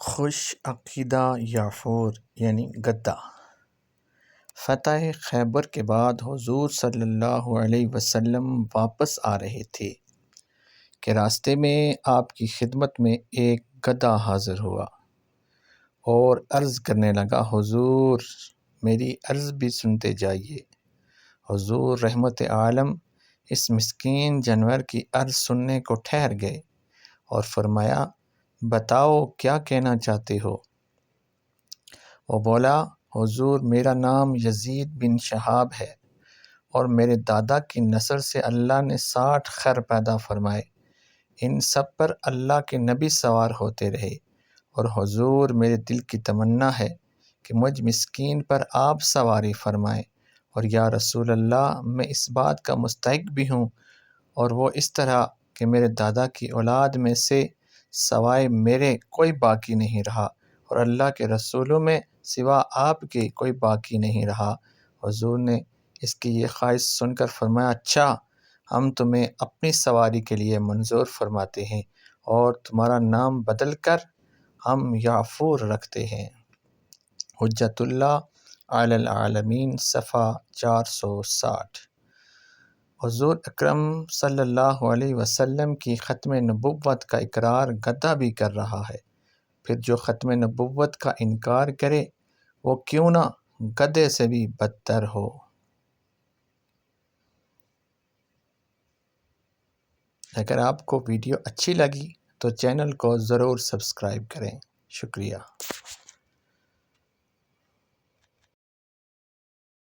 خوش عقیدہ یافور یعنی گدھا۔ فتح خیبر کے بعد حضور صلی اللہ علیہ وسلم واپس آ رہے تھے کہ راستے میں آپ کی خدمت میں ایک گدھا حاضر ہوا اور عرض کرنے لگا، حضور میری عرض بھی سنتے جائیے۔ حضور رحمت عالم اس مسکین جانور کی عرض سننے کو ٹھہر گئے اور فرمایا، بتاؤ کیا کہنا چاہتے ہو؟ وہ بولا، حضور میرا نام یزید بن شہاب ہے اور میرے دادا کی نسل سے اللہ نے 60 خر پیدا فرمائے، ان سب پر اللہ کے نبی سوار ہوتے رہے، اور حضور میرے دل کی تمنا ہے کہ مجھ مسکین پر آپ سواری فرمائیں، اور یا رسول اللہ میں اس بات کا مستحق بھی ہوں، اور وہ اس طرح کہ میرے دادا کی اولاد میں سے سوائے میرے کوئی باقی نہیں رہا، اور اللہ کے رسولوں میں سوا آپ کے کوئی باقی نہیں رہا۔ حضور نے اس کی یہ خواہش سن کر فرمایا، اچھا ہم تمہیں اپنی سواری کے لیے منظور فرماتے ہیں اور تمہارا نام بدل کر ہم یافور رکھتے ہیں۔ حجت اللہ علی العالمین صفحہ 460۔ حضور اکرم صلی اللہ علیہ وسلم کی ختم نبوت کا اقرار گدھا بھی کر رہا ہے، پھر جو ختم نبوت کا انکار کرے وہ کیوں نہ گدھے سے بھی بدتر ہو۔ اگر آپ کو ویڈیو اچھی لگی تو چینل کو ضرور سبسکرائب کریں۔ شکریہ۔